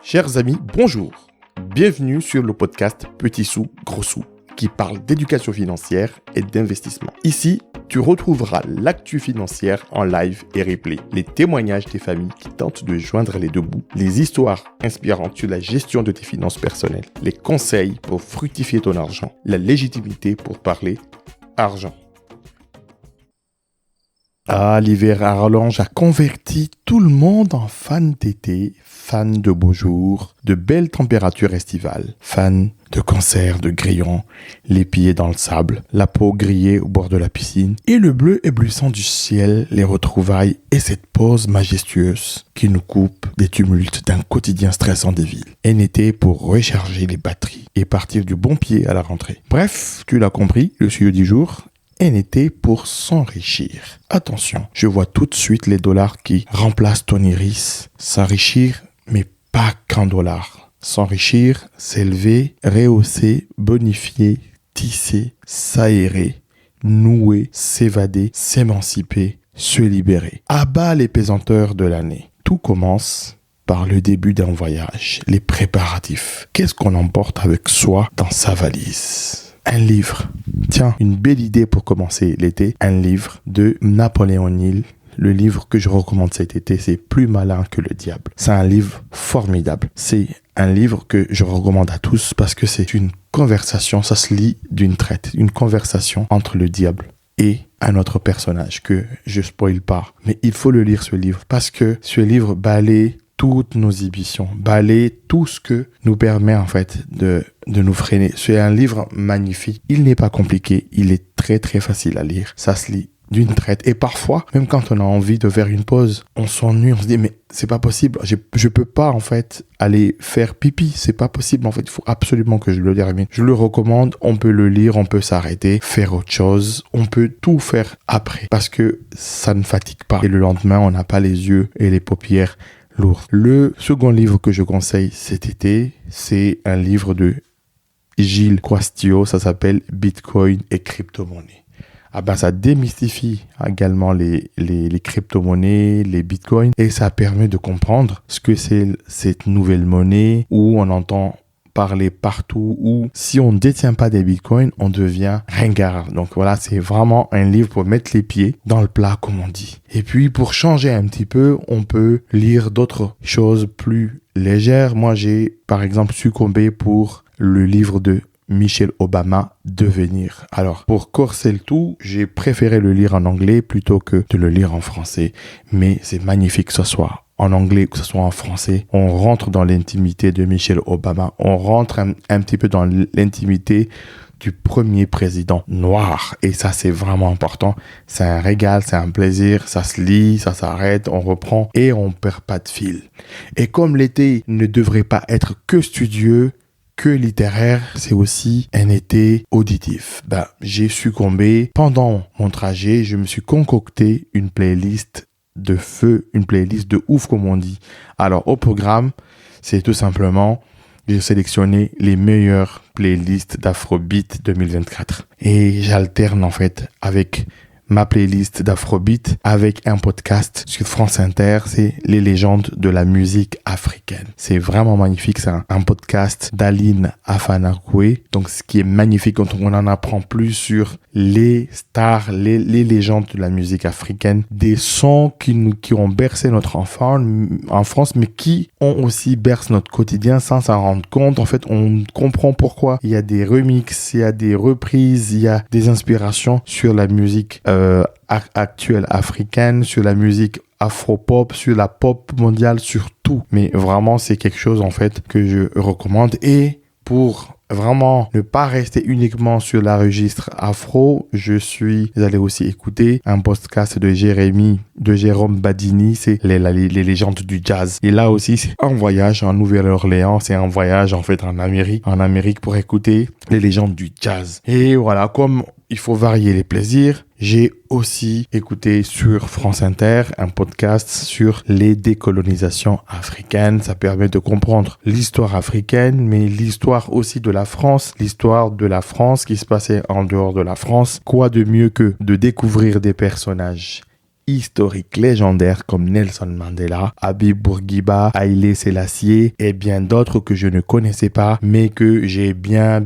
Chers amis, bonjour. Bienvenue sur le podcast Petit sous, gros sous, qui parle d'éducation financière et d'investissement. Ici, tu retrouveras l'actu financière en live et replay, les témoignages des familles qui tentent de joindre les deux bouts, les histoires inspirantes sur la gestion de tes finances personnelles, les conseils pour fructifier ton argent, la légitimité pour parler argent. Ah, l'hiver à rallonge a converti tout le monde en fan d'été, fan de beaux jours, de belles températures estivales, fan de concerts, de grillons, les pieds dans le sable, la peau grillée au bord de la piscine, et le bleu éblouissant du ciel, les retrouvailles et cette pause majestueuse qui nous coupe des tumultes d'un quotidien stressant des villes. Un été pour recharger les batteries et partir du bon pied à la rentrée. Bref, tu l'as compris, le sujet du jour, un été pour s'enrichir. Attention, je vois tout de suite les dollars qui remplacent ton iris. S'enrichir, mais pas qu'en dollars. S'enrichir, s'élever, rehausser, bonifier, tisser, s'aérer, nouer, s'évader, s'émanciper, se libérer. À bas les pesanteurs de l'année. Tout commence par le début d'un voyage, les préparatifs. Qu'est-ce qu'on emporte avec soi dans sa valise ? Un livre. Tiens, une belle idée pour commencer l'été. Un livre de Napoléon Hill. Le livre que je recommande cet été, c'est Plus malin que le diable. C'est un livre formidable. C'est un livre que je recommande à tous parce que c'est une conversation, ça se lit d'une traite. Une conversation entre le diable et un autre personnage que je spoil pas. Mais il faut le lire ce livre parce que ce livre balaye toutes nos ambitions, balayer tout ce que nous permet en fait de nous freiner. C'est un livre magnifique. Il n'est pas compliqué. Il est très très facile à lire. Ça se lit d'une traite. Et parfois, même quand on a envie de faire une pause, on s'ennuie. On se dit mais c'est pas possible. Je peux pas en fait aller faire pipi. C'est pas possible. En fait, il faut absolument que je le termine. Je le recommande. On peut le lire. On peut s'arrêter, faire autre chose. On peut tout faire après parce que ça ne fatigue pas. Et le lendemain, on n'a pas les yeux et les paupières lourd. Le second livre que je conseille cet été, c'est un livre de Gilles Quastio, ça s'appelle Bitcoin et crypto-monnaies. Ah ben ça démystifie également les crypto-monnaies, les bitcoins, et ça permet de comprendre ce que c'est cette nouvelle monnaie où on entend parler partout, où si on ne détient pas des bitcoins, on devient ringard. Donc voilà, c'est vraiment un livre pour mettre les pieds dans le plat, comme on dit. Et puis pour changer un petit peu, on peut lire d'autres choses plus légères. Moi, j'ai par exemple succombé pour le livre de Michelle Obama, Devenir. Alors, pour corser le tout, j'ai préféré le lire en anglais plutôt que de le lire en français. Mais c'est magnifique que ce soit en anglais, que ce soit en français. On rentre dans l'intimité de Michelle Obama. On rentre un petit peu dans l'intimité du premier président noir. Et ça, c'est vraiment important. C'est un régal, c'est un plaisir. Ça se lit, ça s'arrête, on reprend et on perd pas de fil. Et comme l'été ne devrait pas être que studieux, que littéraire, c'est aussi un été auditif. J'ai succombé. Pendant mon trajet, je me suis concocté une playlist de feu, une playlist de ouf comme on dit. Alors au programme, c'est tout simplement, j'ai sélectionné les meilleures playlists d'Afrobeat 2024. Et j'alterne en fait avec ma playlist d'Afrobeat avec un podcast sur France Inter, c'est les légendes de la musique africaine. C'est vraiment magnifique, c'est un podcast d'Aline Afanakwe. Donc ce qui est magnifique quand on en apprend plus sur les stars, les légendes de la musique africaine, des sons qui ont bercé notre enfance, mais qui ont aussi bercé notre quotidien sans s'en rendre compte. En fait, on comprend pourquoi il y a des remixes, il y a des reprises, il y a des inspirations sur la musique actuelle africaine, sur la musique afro-pop, sur la pop mondiale, sur tout. Mais vraiment, c'est quelque chose en fait que je recommande. Et pour vraiment ne pas rester uniquement sur la registre afro, je suis allé aussi écouter un podcast de Jérôme Badini, c'est les légendes du jazz. Et là aussi, c'est un voyage en Nouvelle-Orléans, c'est un voyage en fait en Amérique pour écouter les légendes du jazz. Et voilà, comme il faut varier les plaisirs, j'ai aussi écouté sur France Inter un podcast sur les décolonisations africaines. Ça permet de comprendre l'histoire africaine, mais l'histoire aussi de la France, l'histoire de la France qui se passait en dehors de la France. Quoi de mieux que de découvrir des personnages historiques légendaires comme Nelson Mandela, Habib Bourguiba, Haïlé Sélassié et bien d'autres que je ne connaissais pas, mais que j'ai bien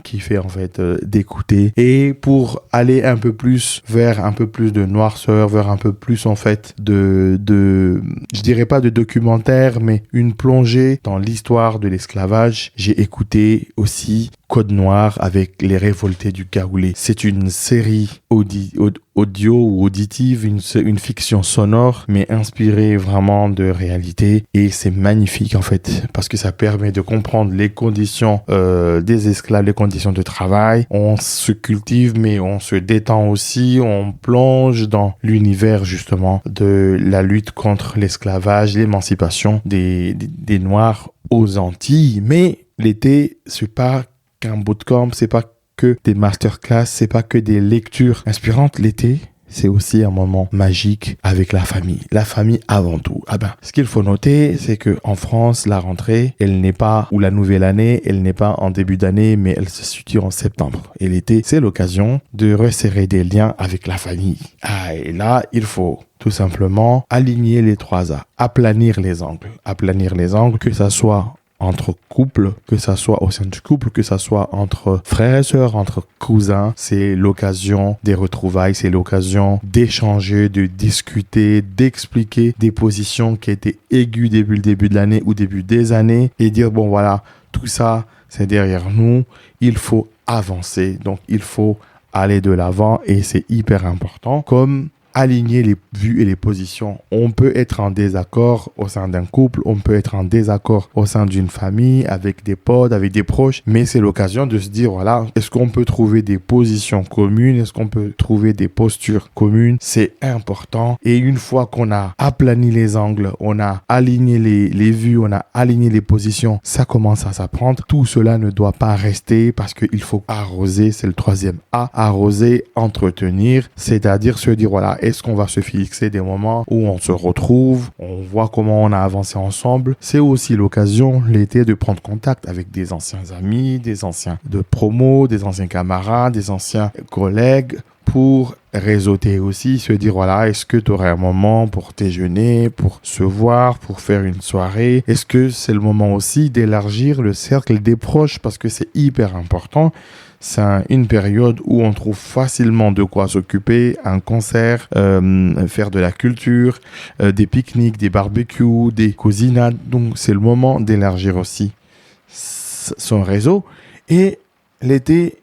kiffé en fait d'écouter. Et pour aller un peu plus vers un peu plus de noirceur, vers un peu plus en fait je dirais pas de documentaire, mais une plongée dans l'histoire de l'esclavage, j'ai écouté aussi Code Noir avec Les Révoltés du Caoulé. C'est une série audio ou auditive, une fiction sonore, mais inspirée vraiment de réalité. Et c'est magnifique en fait, parce que ça permet de comprendre les conditions des esclaves, les conditions de travail. On se cultive, mais on se détend aussi. On plonge dans l'univers justement de la lutte contre l'esclavage, l'émancipation des Noirs aux Antilles. Mais l'été, c'est pas qu'un bootcamp, c'est pas que des masterclass, c'est pas que des lectures inspirantes. L'été, c'est aussi un moment magique avec la famille. La famille avant tout. Ce qu'il faut noter, c'est que en France, la rentrée, elle n'est pas, ou la nouvelle année, elle n'est pas en début d'année, mais elle se situe en septembre. Et l'été, c'est l'occasion de resserrer des liens avec la famille. Et là, il faut tout simplement aligner les 3 A, aplanir les angles, que ça soit entre couples, que ça soit au sein du couple, que ça soit entre frères et sœurs, entre cousins. C'est l'occasion des retrouvailles, c'est l'occasion d'échanger, de discuter, d'expliquer des positions qui étaient aiguës depuis le début de l'année ou début des années et dire bon voilà, tout ça c'est derrière nous, il faut avancer, donc il faut aller de l'avant et c'est hyper important. Comme aligner les vues et les positions. On peut être en désaccord au sein d'un couple, on peut être en désaccord au sein d'une famille, avec des potes, avec des proches, mais c'est l'occasion de se dire, voilà, est-ce qu'on peut trouver des positions communes? Est-ce qu'on peut trouver des postures communes? C'est important. Et une fois qu'on a aplani les angles, on a aligné les vues, on a aligné les positions, ça commence à s'apprendre. Tout cela ne doit pas rester parce qu'il faut arroser, c'est le 3e A, arroser, entretenir, c'est-à-dire se dire, voilà, est-ce qu'on va se fixer des moments où on se retrouve, on voit comment on a avancé ensemble. C'est aussi l'occasion, l'été, de prendre contact avec des anciens amis, des anciens de promo, des anciens camarades, des anciens collègues pour réseauter aussi, se dire voilà, est-ce que tu aurais un moment pour déjeuner, pour se voir, pour faire une soirée? Est-ce que c'est le moment aussi d'élargir le cercle des proches parce que c'est hyper important? C'est une période où on trouve facilement de quoi s'occuper, un concert, faire de la culture, des pique-niques, des barbecues, des cousinades. Donc, c'est le moment d'élargir aussi son réseau. Et l'été,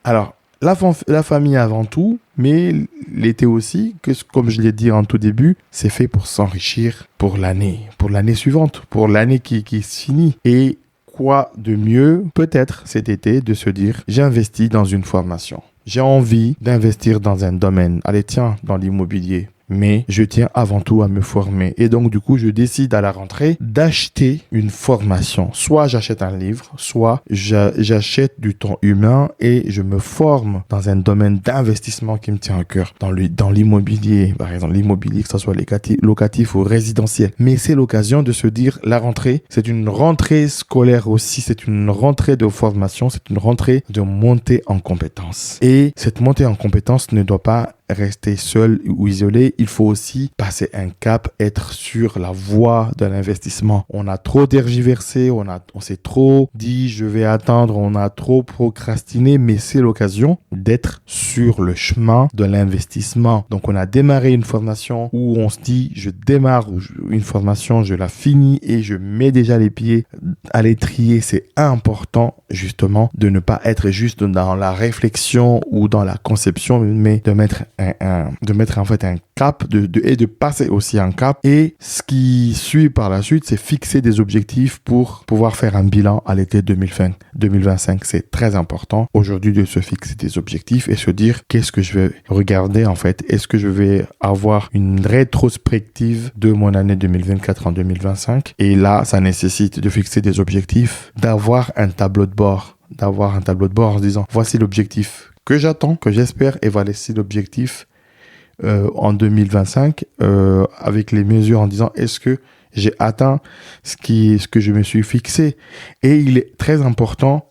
alors, la famille avant tout, mais l'été aussi, que comme je l'ai dit en tout début, c'est fait pour s'enrichir pour l'année suivante, pour l'année qui se finit. Et quoi de mieux, peut-être cet été, de se dire, j'investis dans une formation. J'ai envie d'investir dans un domaine. Allez, tiens, dans l'immobilier. Mais je tiens avant tout à me former. Et donc, du coup, je décide à la rentrée d'acheter une formation. Soit j'achète un livre, soit j'achète du temps humain et je me forme dans un domaine d'investissement qui me tient à cœur. Dans l'immobilier, par exemple, l'immobilier, que ce soit locatif ou résidentiel. Mais c'est l'occasion de se dire, la rentrée, c'est une rentrée scolaire aussi, c'est une rentrée de formation, c'est une rentrée de montée en compétences. Et cette montée en compétences ne doit pas rester seul ou isolé, il faut aussi passer un cap, être sur la voie de l'investissement. On a trop tergiversé, on s'est trop dit je vais attendre, on a trop procrastiné, mais c'est l'occasion d'être sur le chemin de l'investissement. Donc on a démarré une formation où on se dit je démarre une formation, je la finis et je mets déjà les pieds à l'étrier. C'est important justement de ne pas être juste dans la réflexion ou dans la conception, mais de mettre en fait un cap et de passer aussi un cap. Et ce qui suit par la suite, c'est fixer des objectifs pour pouvoir faire un bilan à l'été 2025. C'est très important aujourd'hui de se fixer des objectifs et se dire qu'est-ce que je vais regarder en fait. Est-ce que je vais avoir une rétrospective de mon année 2024 en 2025? Et là, ça nécessite de fixer des objectifs, d'avoir un tableau de bord en se disant voici l'objectif que j'attends, que j'espère, et voici l'objectif en 2025 avec les mesures en disant est-ce que j'ai atteint ce que je me suis fixé. Et il est très important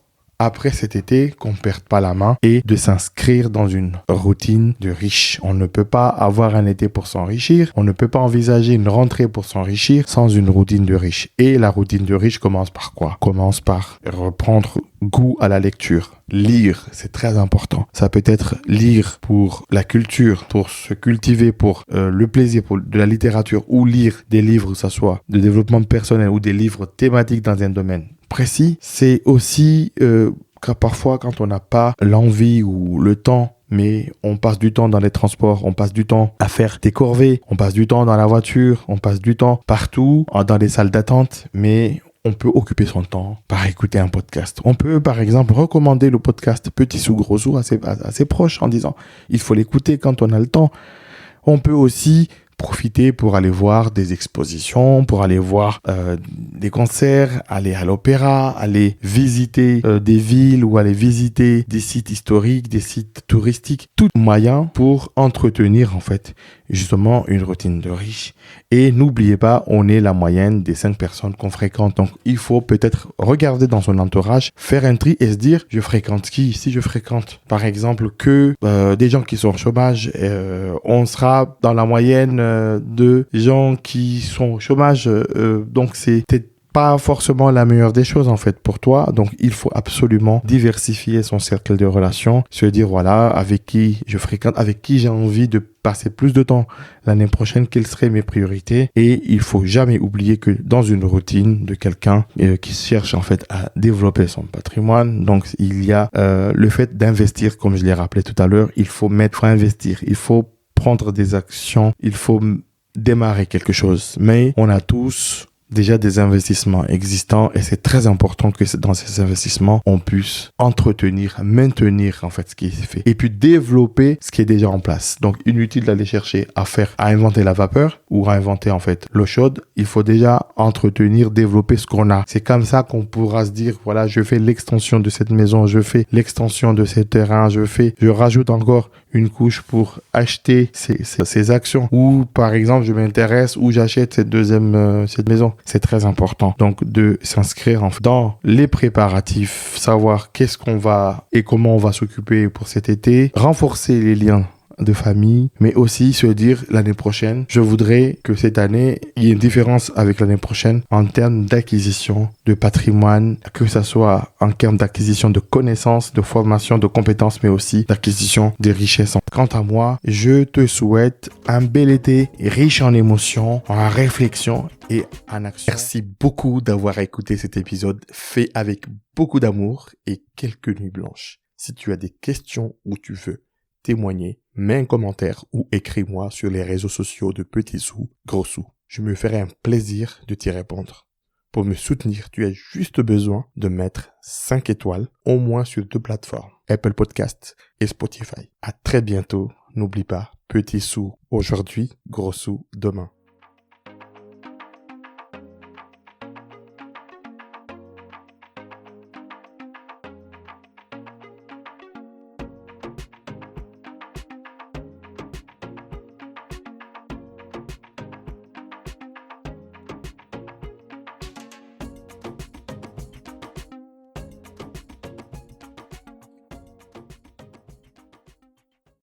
après cet été, qu'on perde pas la main et de s'inscrire dans une routine de riche. On ne peut pas avoir un été pour s'enrichir. On ne peut pas envisager une rentrée pour s'enrichir sans une routine de riche. Et la routine de riche commence par quoi? Commence par reprendre goût à la lecture. Lire, c'est très important. Ça peut être lire pour la culture, pour se cultiver, pour le plaisir, pour de la littérature, ou lire des livres, que ça soit de développement personnel ou des livres thématiques dans un domaine précis. C'est aussi que parfois, quand on n'a pas l'envie ou le temps, mais on passe du temps dans les transports, on passe du temps à faire des corvées, on passe du temps dans la voiture, on passe du temps partout, dans les salles d'attente, mais on peut occuper son temps par écouter un podcast. On peut, par exemple, recommander le podcast Petit Sou, Gros Sou à ses proches en disant il faut l'écouter quand on a le temps. On peut aussi profiter pour aller voir des expositions, pour aller voir des concerts, aller à l'opéra, aller visiter des villes ou aller visiter des sites historiques, des sites touristiques. Tout moyen pour entretenir en fait justement une routine de riche. Et n'oubliez pas, on est la moyenne des 5 personnes qu'on fréquente. Donc il faut peut-être regarder dans son entourage, faire un tri et se dire je fréquente qui? Si je fréquente par exemple que des gens qui sont au chômage, on sera dans la moyenne de gens qui sont au chômage. Donc c'est peut-être pas forcément la meilleure des choses en fait pour toi. Donc il faut absolument diversifier son cercle de relations, se dire voilà avec qui je fréquente, avec qui j'ai envie de passer plus de temps l'année prochaine, quelles seraient mes priorités. Et il faut jamais oublier que dans une routine de quelqu'un qui cherche en fait à développer son patrimoine, donc il y a le fait d'investir, comme je l'ai rappelé tout à l'heure. Il faut investir, il faut prendre des actions, il faut démarrer quelque chose. Mais on a tous déjà des investissements existants et c'est très important que dans ces investissements, on puisse entretenir, maintenir en fait ce qui est fait et puis développer ce qui est déjà en place. Donc, inutile d'aller chercher à inventer la vapeur ou à inventer en fait l'eau chaude. Il faut déjà entretenir, développer ce qu'on a. C'est comme ça qu'on pourra se dire, voilà, je fais l'extension de cette maison, je fais l'extension de ce terrain, je rajoute encore une couche pour acheter ces actions ou par exemple je m'intéresse ou j'achète cette maison. C'est très important donc de s'inscrire dans les préparatifs, savoir qu'est-ce qu'on va et comment on va s'occuper pour cet été, renforcer les liens de famille, mais aussi se dire l'année prochaine, je voudrais que cette année, il y ait une différence avec l'année prochaine en termes d'acquisition de patrimoine, que ça soit en termes d'acquisition de connaissances, de formation, de compétences, mais aussi d'acquisition des richesses. Quant à moi, je te souhaite un bel été riche en émotions, en réflexion et en action. Merci beaucoup d'avoir écouté cet épisode fait avec beaucoup d'amour et quelques nuits blanches. Si tu as des questions ou tu veux témoigner, mets un commentaire ou écris-moi sur les réseaux sociaux de Petit Sou, Gros Sou. Je me ferai un plaisir de t'y répondre. Pour me soutenir, tu as juste besoin de mettre 5 étoiles, au moins sur 2 plateformes, Apple Podcasts et Spotify. À très bientôt. N'oublie pas, Petit Sou aujourd'hui, Gros Sou demain.